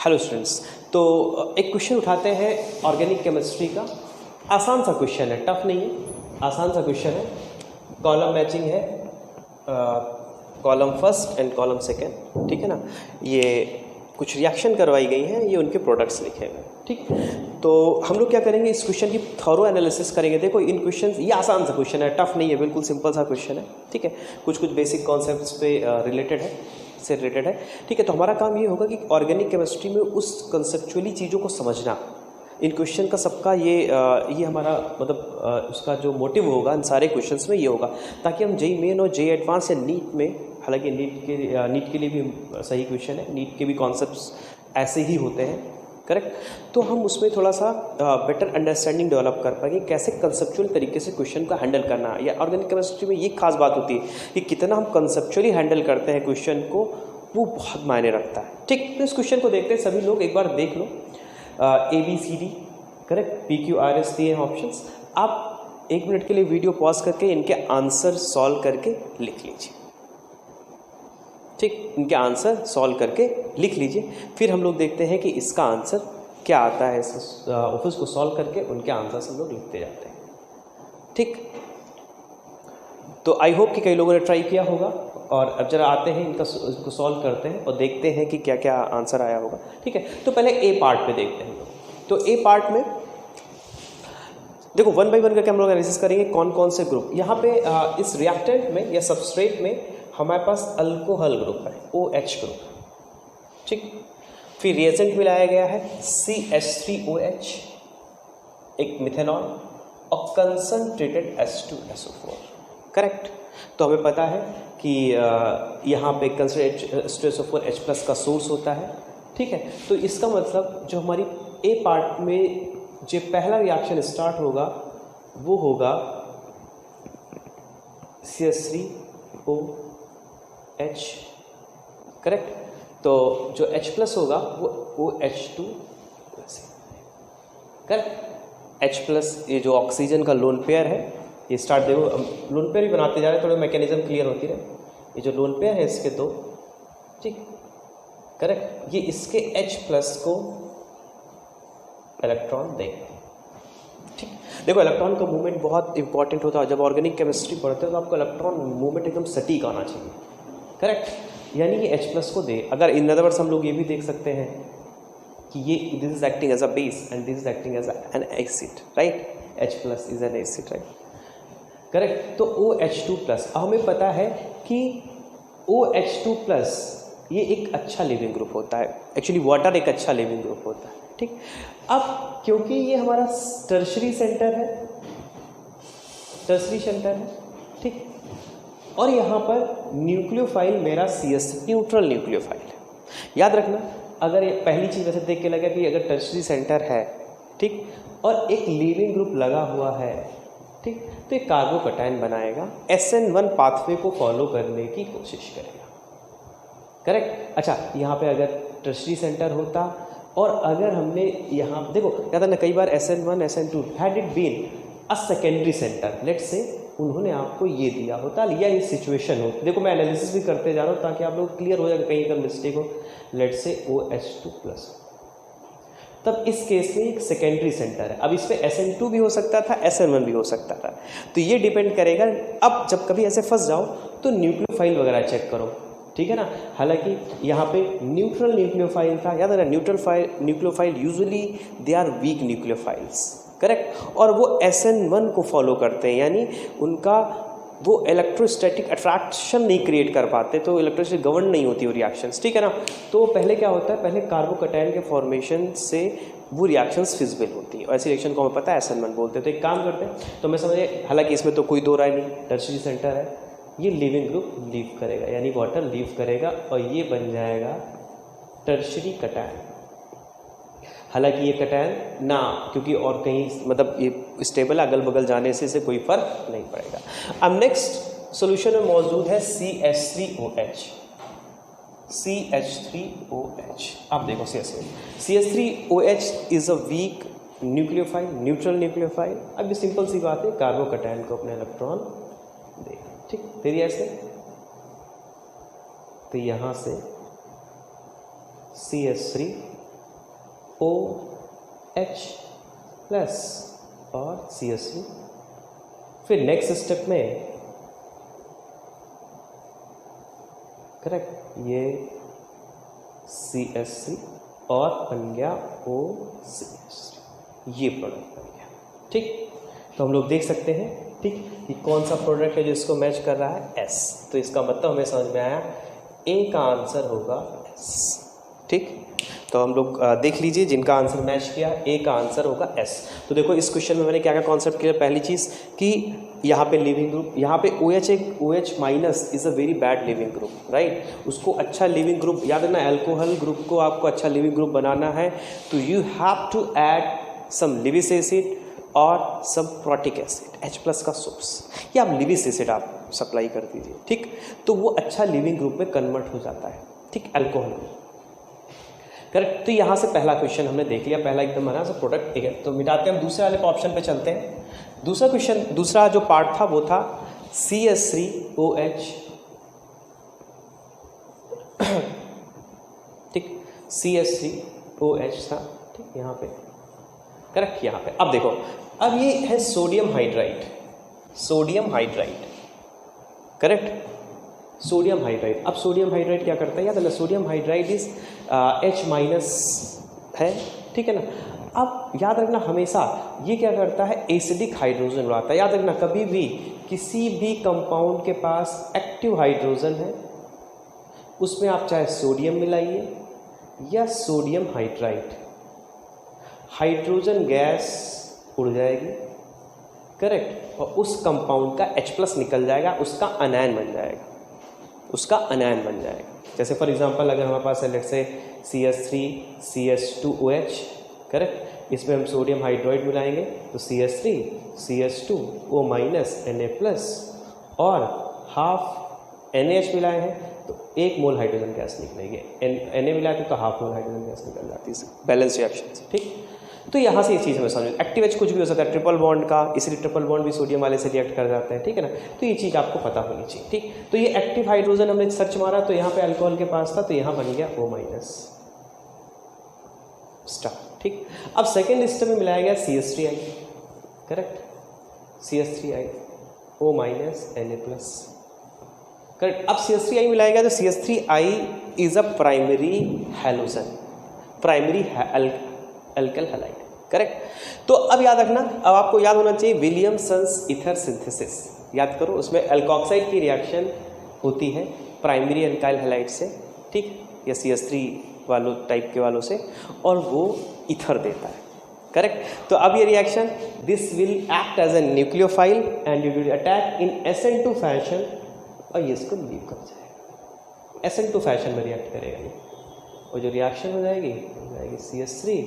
Hello students, तो एक question उठाते हैं ऑर्गेनिक केमिस्ट्री का। आसान सा क्वेश्चन है, टफ नहीं है, आसान सा क्वेश्चन है। कॉलम मैचिंग है, column first and column second, ठीक है ना। ये कुछ रिएक्शन करवाई गई हैं, ये उनके प्रोडक्ट्स लिखे हुए हैं, ठीक। तो हम लोग क्या करेंगे, इस क्वेश्चन की थॉरो एनालिसिस करेंगे। देखो इन क्वेश्चन, ये आसान सा क्वेश्चन है, टफ नहीं है, बिल्कुल सिंपल सा क्वेश्चन है, ठीक है। कुछ बेसिक कॉन्सेप्ट्स पे रिलेटेड है, ठीक है। तो हमारा काम ये होगा कि ऑर्गेनिक केमिस्ट्री में उस कंसेप्चुअली चीज़ों को समझना। इन क्वेश्चन का सबका ये हमारा मतलब उसका जो मोटिव होगा इन सारे क्वेश्चंस में ये होगा, ताकि हम जेई मेन और जेई एडवांस या नीट में, हालांकि नीट के लिए भी सही क्वेश्चन है, नीट के भी कॉन्सेप्ट्स ऐसे ही होते हैं, करेक्ट। तो हम उसमें थोड़ा सा बेटर अंडरस्टैंडिंग डेवलप कर पाएंगे, कैसे कंसेप्चुअल तरीके से क्वेश्चन का हैंडल करना। या ऑर्गेनिक केमिस्ट्री में ये खास बात होती है कि कितना हम कंसेप्चुअली हैंडल करते हैं क्वेश्चन को, वो बहुत मायने रखता है, ठीक। तो इस क्वेश्चन को देखते हैं, सभी लोग एक बार देख लो। ABCD, करेक्ट, PQRS दिए हैं ऑप्शंस। आप 1 मिनट के लिए वीडियो पॉज करके इनके आंसर सॉल्व करके लिख लीजिए, ठीक। इनके आंसर सॉल्व करके लिख लीजिए, फिर हम लोग देखते हैं कि इसका आंसर क्या आता है। ऑफिस को सॉल्व करके उनके आंसर हम लोग लिखते जाते हैं, ठीक। तो आई होप कि कई लोगों ने ट्राई किया होगा। और अब जरा आते हैं इसको सॉल्व करते हैं और देखते हैं कि क्या क्या आंसर आया होगा, ठीक है। तो पहले ए पार्ट पे देखते हैं। तो ए पार्ट में देखो 1 बाई 1 करके हम लोग एनालिसिस करेंगे कौन कौन से ग्रुप यहाँ पे इस रिएक्टेंट में या सबस्ट्रेट में हमारे पास अल्कोहल ग्रुप है, OH ग्रुप, ठीक। फिर रिएजेंट मिलाया गया है CH3OH, एक मिथेनॉल और कंसंट्रेटेड H2SO4, करेक्ट। तो हमें पता है कि यहाँ पे कंसंट्रेटेड H2SO4H+ का सोर्स होता है, ठीक है। तो इसका मतलब जो हमारी ए पार्ट में जो पहला रिएक्शन स्टार्ट होगा वो होगा CH3OH, करेक्ट। तो जो H+ होगा वो OH2, करेक्ट। H+, ये जो ऑक्सीजन का लोन पेयर है, ये स्टार्ट देखो, लोन पेयर ही बनाते जा रहे हैं, थोड़ा मैकेनिज्म क्लियर होती रहे। ये जो लोन पेयर है इसके 2, ठीक, करेक्ट। ये इसके H+ को इलेक्ट्रॉन देंगे, ठीक। देखो इलेक्ट्रॉन का मूवमेंट बहुत इंपॉर्टेंट होता है। जब ऑर्गेनिक केमिस्ट्री पढ़ते हो तो आपको इलेक्ट्रॉन मूवमेंट एकदम सटीक आना चाहिए, करेक्ट। यानी ये H+ को दे। अगर इन अदर वर्ड्स हम लोग ये भी देख सकते हैं कि ये this is acting as a base and this is acting as an acid, right. H+ is an acid, right, correct. तो OH2+, हमें पता है कि OH2+ ये एक अच्छा लिविंग ग्रुप होता है। एक्चुअली वाटर एक अच्छा लिविंग ग्रुप होता है, ठीक। अब क्योंकि ये हमारा टर्शरी सेंटर है, ठीक। और यहाँ पर न्यूक्लियोफाइल मेरा CS न्यूट्रल न्यूक्लियोफाइल है। याद रखना, अगर ये पहली चीज़ वैसे देख के लगा कि अगर टर्शरी सेंटर है, ठीक, और एक लिविंग ग्रुप लगा हुआ है, ठीक, तो एक कार्बोकैटायन बनाएगा, SN1 पाथवे को फॉलो करने की कोशिश करेगा, करेक्ट। अच्छा, यहाँ पे अगर टर्शरी सेंटर होता और अगर हमने यहाँ देखो, कहता ना कई बार SN1 SN2 had it been a secondary centre, let's say उन्होंने आपको ये दिया होता, या ये सिचुएशन हो। देखो मैं एनालिसिस भी करते जा रहा हूँ ताकि आप लोग क्लियर हो जाए कहीं अगर मिस्टेक हो। लेट्स से OH2+, तब इस केस में एक सेकेंडरी सेंटर है। अब इस पे SN2 भी हो सकता था, SN1 भी हो सकता था, तो ये डिपेंड करेगा। अब जब कभी ऐसे फंस जाओ तो न्यूक्लियोफाइल वगैरह चेक करो, ठीक है ना। हालांकि यहाँ पे न्यूट्रल न्यूक्लियोफाइल था, याद है ना। Nucleophile usually they are weak nucleophiles, correct. और वो SN1 को फॉलो करते हैं, यानी उनका वो इलेक्ट्रोस्टैटिक अट्रैक्शन नहीं क्रिएट कर पाते, तो इलेक्ट्रोस्टैटिक गवर्न नहीं होती वो रिएक्शंस, ठीक है ना। तो पहले क्या होता है, पहले कार्बोकैटायन के फॉर्मेशन से वो रिएक्शंस फिजिबल होती है, और ऐसी रिएक्शन को हमें पता है SN1 बोलते हैं। तो एक काम करते हैं, तो मैं समझे, हालांकि इसमें तो कोई दो राय नहीं, टर्शरी सेंटर है, ये लिविंग ग्रुप लीव करेगा, यानी वाटर लीव करेगा, और ये बन जाएगा टर्शरी कैटायन। हालांकि ये कैटायन ना, क्योंकि और कहीं मतलब ये स्टेबल है, अगल बगल जाने से इसे कोई फर्क नहीं पड़ेगा। अब नेक्स्ट सॉल्यूशन में मौजूद है CH3OH। आप देखो CH3OH is a weak nucleophile, neutral nucleophile. अब ये सिंपल सी बात है, कार्बोकैटायन को अपने इलेक्ट्रॉन दे, ठीक, फिर ऐसे, तो यहाँ से CH3 OH प्लस और CH3। फिर नेक्स्ट स्टेप में करेक्ट ये CH3 और बन गया OCH3, ये प्रोडक्ट बन गया। ठीक, तो हम लोग देख सकते हैं ठीक कि कौन सा प्रोडक्ट है जिसको मैच कर रहा है S। तो इसका मतलब हमें समझ में आया A का आंसर होगा S। ठीक, तो हम लोग देख लीजिए जिनका आंसर मैच किया A का आंसर होगा S। तो देखो इस क्वेश्चन में मैंने क्या क्या कॉन्सेप्ट किया। पहली चीज़ कि यहाँ पे लिविंग ग्रुप, यहाँ पे OH minus is a very bad leaving group, right. उसको अच्छा लिविंग ग्रुप, याद रखना अल्कोहल ग्रुप को आपको अच्छा लिविंग ग्रुप बनाना है तो you have to add some Lewis acid और सम प्रोटिक एसिड, H+ का सोर्स, या आप लिविक एसिड आप सप्लाई कर दीजिए। ठीक, तो वो अच्छा लिविंग ग्रुप में कन्वर्ट हो जाता है। ठीक, अल्कोहल करेक्ट। तो यहाँ से पहला क्वेश्चन हमने देख लिया, पहला एकदम बना सब प्रोडक्ट एक है। तो मिटाते हैं हम दूसरे वाले ऑप्शन पे चलते हैं। दूसरा क्वेश्चन, दूसरा जो पार्ट था वो था CH3OH। ठीक, CH3OH था। ठीक, यहाँ पे करेक्ट, यहाँ पे अब देखो, अब ये है sodium hydride, sodium hydride correct, sodium hydride. अब सोडियम हाइड्राइड क्या करता है, याद है ना, सोडियम हाइड्राइड इज H- है, ठीक है ना। अब याद रखना हमेशा ये क्या करता है, एसिडिक हाइड्रोजन उड़ाता है। याद रखना कभी भी किसी भी कंपाउंड के पास एक्टिव हाइड्रोजन है उसमें आप चाहे सोडियम मिलाइए या सोडियम हाइड्राइड, हाइड्रोजन गैस उड़ जाएगी करेक्ट, और उस कंपाउंड का H+ निकल जाएगा, उसका अनायन बन जाएगा, उसका अनायन बन जाएगा। जैसे फॉर एग्जांपल अगर हमारे पास है लेट्स से CH3CH2OH करेक्ट, इसमें हम सोडियम हाइड्राइड मिलाएंगे तो CH3CH2O- Na+ और हाफ NaH मिलाए हैं तो 1 मोल हाइड्रोजन गैस निकलेगी, Na मिलाते तो हाफ मोल हाइड्रोजन गैस निकल जाती है बैलेंस रिएक्शन से। ठीक, तो यहाँ से ये चीज़ हमें समझ, एक्टिव H कुछ भी हो सकता है, ट्रिपल बॉन्ड का, इसलिए ट्रिपल बॉन्ड भी सोडियम वाले से रिएक्ट कर जाते हैं। ठीक है ना, तो ये चीज़ आपको पता होनी चाहिए। ठीक, तो ये एक्टिव हाइड्रोजन हमने सर्च मारा तो यहाँ पे अल्कोहल के पास था तो यहाँ बन गया O- स्टार। ठीक, अब सेकेंड स्टेप में मिलाया गया CH3I correct, CH3I O- Na+ correct. अब CH3I मिलाया गया तो CH3I is a primary halogen, primary alkyl halide correct. तो अब याद रखना, अब आपको याद होना चाहिए विलियमसन्स ईथर सिंथेसिस, याद करो उसमें अल्कोक्साइड की रिएक्शन होती है प्राइमरी अल्काइल हैलाइड से, ठीक, या CH3 वालों टाइप के वालों से, और वो ईथर देता है करेक्ट। तो अब ये reaction this will act as a nucleophile and you will attack in SN2 fashion और ये इसको लीव कर जाएगा, SN2 फैशन में रिएक्ट करेगा ये, और जो रिएक्शन हो जाएगी CH3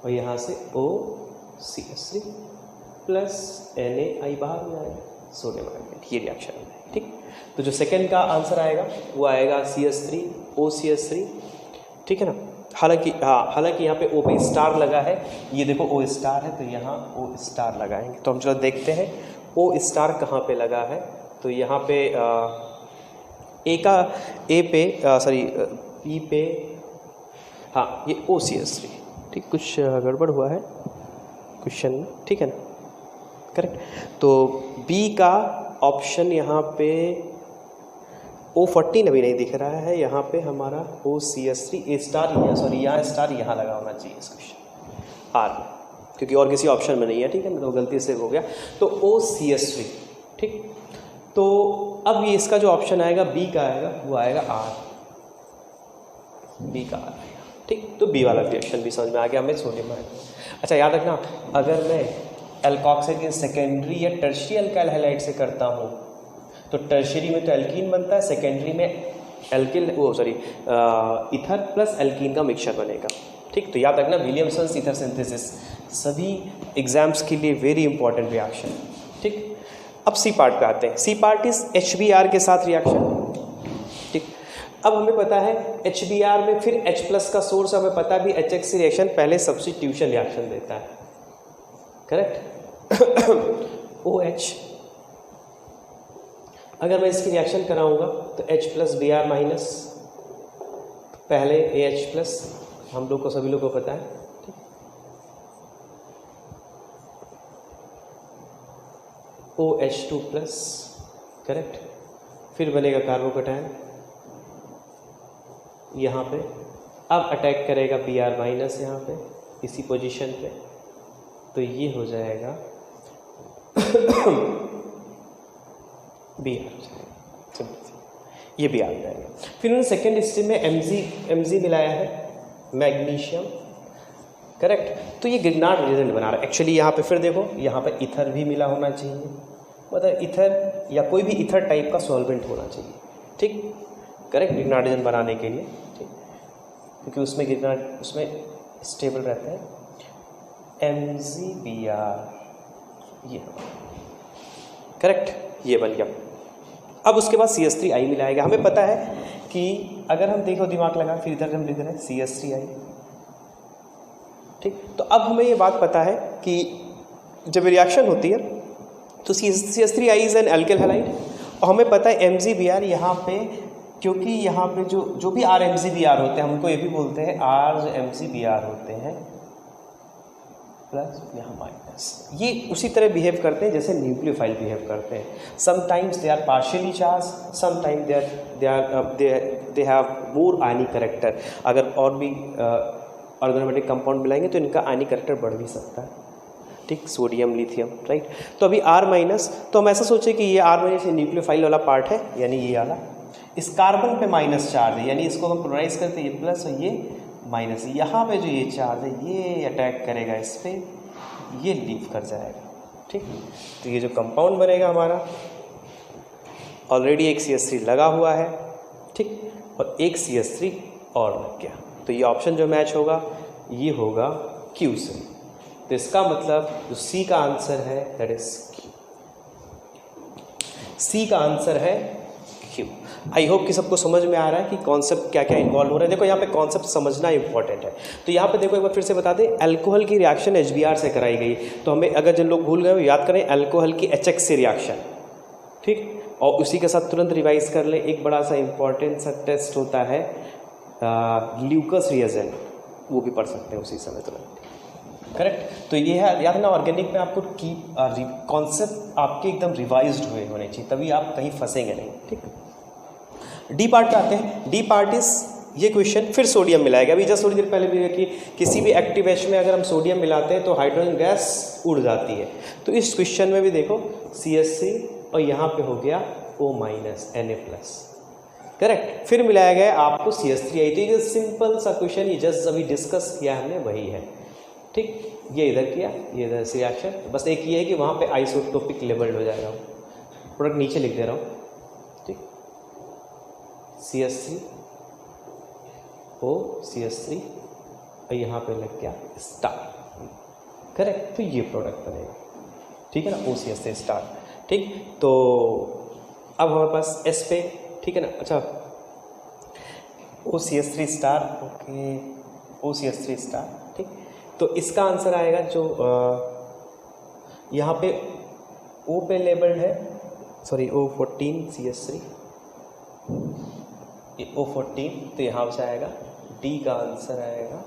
और यहाँ से OCH3 प्लस Na बाहर हो जाएगा, सोडियम हाइड्राइड, ये रिएक्शन हो जाएगी। ठीक, तो जो सेकेंड का आंसर आएगा वो आएगा CH3 OCH3। ठीक है ना, हालांकि यहाँ पे O लगा है, ये देखो O है तो यहाँ O लगाएंगे। तो हम चलो देखते हैं O कहाँ पे लगा है। तो यहाँ पे P पे, हाँ ये OCH3। ठीक, कुछ गड़बड़ हुआ है क्वेश्चन में, ठीक है ना करेक्ट। तो B का ऑप्शन यहाँ पे O14 अभी नहीं दिख रहा है, यहाँ पे हमारा OCH3 यहाँ स्टार यहाँ लगा होना चाहिए इस क्वेश्चन R, क्योंकि और किसी ऑप्शन में नहीं है। ठीक है ना, तो गलती से हो गया, तो OCH3। ठीक, तो अब ये इसका जो ऑप्शन आएगा B का आएगा वो आएगा R, B का R आएगा। ठीक, तो B वाला रिएक्शन भी समझ में आ गया हमें, सोडियम आएगा। अच्छा याद रखना, अगर मैं अल्कोक्साइड की सेकेंडरी या टर्शियरी अल्काइल हैलाइड से करता हूँ तो टर्शियरी में तो एल्कीन बनता है, सेकेंडरी में ईथर प्लस एल्कीन का मिक्सचर बनेगा। ठीक, तो याद रखना विलियमसन्स ईथर सिंथेसिस सभी एग्जाम्स के लिए वेरी इंपॉर्टेंट रिएक्शन। ठीक, अब सी पार्ट पे आते हैं। सी पार्ट इज HBr के साथ रिएक्शन। ठीक, अब हमें पता है HBr में फिर H+ का सोर्स, हमें पता भी HX रिएक्शन पहले सब्स्टिट्यूशन रिएक्शन देता है करेक्ट। OH, अगर मैं इसकी रिएक्शन कराऊंगा तो H+ Br- पहले AH+ हम लोग को सभी लोग को पता है, ठीक। OH2 plus, correct. फिर बनेगा कार्बोकैटायन यहाँ पे, अब अटैक करेगा Br माइनस यहाँ पे इसी पोजीशन पे, तो ये हो जाएगा Br हो जाएगा, ये Br हो जाएगा। फिर उन्होंने सेकेंड स्टेप में Mg मिलाया है, मैग्नीशियम, करेक्ट। तो ये ग्रिग्नार्ड रिएजेंट बना रहा है। एक्चुअली यहाँ पे फिर देखो, यहाँ पे ईथर भी मिला होना चाहिए, मतलब ईथर या कोई भी ईथर टाइप का सॉल्वेंट होना चाहिए, ठीक, करेक्ट, ग्रिग्नार्ड रिएजेंट बनाने के लिए, ठीक, क्योंकि उसमें ग्रिग्नार्ड उसमें स्टेबल रहता है। MgBr, ये करेक्ट, ये बन गया। अब उसके बाद CH3I मिलाएगा। हमें पता है कि अगर हम देखो, दिमाग लगा, फिर इधर हम लिख रहे हैं CH3I, ठीक। तो अब हमें ये बात पता है कि जब रिएक्शन होती है तो CH3I is an alkyl halide, और हमें पता है MgBr यहाँ पे, क्योंकि यहाँ पे जो भी RMgBr होते हैं, हमको ये भी बोलते हैं RMgBr होते हैं प्लस यहाँ माइनस, ये उसी तरह बिहेव करते हैं जैसे न्यूक्लियोफाइल बिहेव करते हैं। Sometimes they are partially charge, sometimes they have more ionic character. अगर और भी ऑर्गेनोमेटिक कंपाउंड मिलाएंगे तो इनका आयनिक करेक्टर बढ़ भी सकता है, ठीक, सोडियम, लिथियम, राइट। तो अभी R माइनस, तो हम ऐसा सोचे कि ये R माइनस न्यूक्लियोफाइल वाला पार्ट है, यानी ये वाला, इस कार्बन पे माइनस चार्ज है, यानी इसको हम पोलराइज करते हैं, ये प्लस और ये माइनस। यहाँ पे जो ये चार्ज है ये अटैक करेगा इस पर, ये लीव कर जाएगा, ठीक। तो ये जो कंपाउंड बनेगा हमारा, ऑलरेडी एक CH3 लगा हुआ है, ठीक, और एक CH3 और लग गया, तो ये ऑप्शन जो मैच होगा ये होगा Q से। तो इसका मतलब जो C का आंसर है दैट इज Q, C का आंसर है Q। आई होप कि सबको समझ में आ रहा है कि कॉन्सेप्ट क्या क्या इन्वॉल्व हो रहा है। देखो यहाँ पे कॉन्सेप्ट समझना इंपॉर्टेंट है। तो यहाँ पे देखो एक बार फिर से बता दें, अल्कोहल की रिएक्शन HBr से कराई गई, तो हमें अगर जिन लोग भूल गए याद करें अल्कोहल की HX से रिएक्शन, ठीक, और उसी के साथ तुरंत रिवाइज कर ले, एक बड़ा सा इंपॉर्टेंट सा टेस्ट होता है ल्यूकस रिएजेंट, वो भी पढ़ सकते हैं उसी समय तुरंत, करेक्ट। तो ये है, याद ना, ऑर्गेनिक में आपको की कॉन्सेप्ट आपके एकदम रिवाइज्ड हुए होने चाहिए, तभी आप कहीं फंसेंगे नहीं, ठीक। डी पार्ट पे आते हैं। डी पार्ट इज ये क्वेश्चन, फिर सोडियम मिलाएगा। अभी जस्ट थोड़ी देर पहले भी कि किसी भी एक्टिव एच में अगर हम सोडियम मिलाते हैं तो हाइड्रोजन गैस उड़ जाती है, तो इस क्वेश्चन में भी देखो CH3 और यहाँ पे हो गया O माइनस Na+, करेक्ट। फिर मिलाया गया आपको CH3I। तो ये सिंपल सा क्वेश्चन, ये जस्ट अभी डिस्कस किया हमने वही है, ठीक। ये इधर किया, ये इधर से रिएक्शन, बस एक ये है कि वहाँ पे आइसोटोपिक लेबल्ड हो जाएगा, प्रोडक्ट नीचे लिख दे रहा हूँ, ठीक। CH3 O CH3 और यहाँ पे लग गया स्टार, करेक्ट। तो ये प्रोडक्ट बनेगा, ठीक है ना, O CH3 स्टार, ठीक। तो अब हमारे पास S पे, ठीक है ना, अच्छा O CH3 star, okay, O CH3 star, ठीक। तो इसका आंसर आएगा जो यहाँ पे O पे लेबल्ड है, सॉरी O14 CH3, ये O14, तो यहाँ से आएगा D का आंसर आएगा,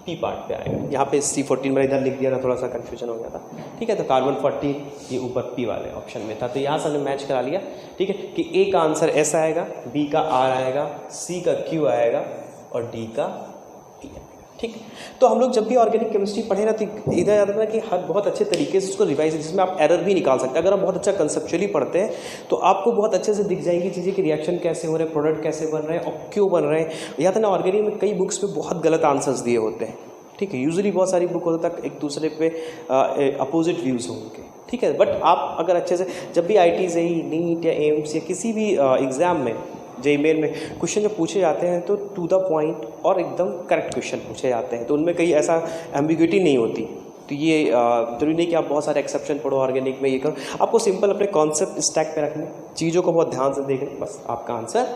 P पार्ट पे आएगा। यहाँ पे C14 मैंने इधर लिख दिया था, थोड़ा सा कन्फ्यूजन हो गया था, ठीक है। तो कार्बन 14 ये ऊपर P वाले ऑप्शन में था, तो यहाँ से हमने मैच करा लिया, ठीक है, कि A का आंसर S आएगा, B का R आएगा, C का Q आएगा और D का P आएगा, ठीक। तो हम लोग जब भी ऑर्गेनिक केमिस्ट्री पढ़े ना, तो इधर याद रखना कि हर बहुत अच्छे तरीके से उसको रिवाइज, जिसमें आप एरर भी निकाल सकते हैं। अगर आप बहुत अच्छा कंसेप्चुअली पढ़ते हैं तो आपको बहुत अच्छे से दिख जाएंगी चीज़ें कि रिएक्शन कैसे हो रहे हैं, प्रोडक्ट कैसे बन रहे हैं और क्यों बन रहे हैं। याद है ना, ऑर्गेनिक में कई बुक्स पे बहुत गलत आंसर्स दिए होते हैं, ठीक है। यूजुअली बहुत सारी बुक होता है एक दूसरे पे अपोजिट व्यूज़ होंगे, ठीक है। बट आप अगर अच्छे से जब भी IIT JEE नीट या एम्स या किसी भी एग्ज़ाम में, JEE मेन में क्वेश्चन जब पूछे जाते हैं तो टू द पॉइंट और एकदम करेक्ट क्वेश्चन पूछे जाते हैं, तो उनमें कहीं ऐसा एम्बिग्यूटी नहीं होती। तो ये जरूरी नहीं कि आप बहुत सारे एक्सेप्शन पढ़ो ऑर्गेनिक में, ये करो, आपको सिंपल अपने कॉन्सेप्ट स्टैक पे रखने, चीज़ों को बहुत ध्यान से देखने, बस आपका आंसर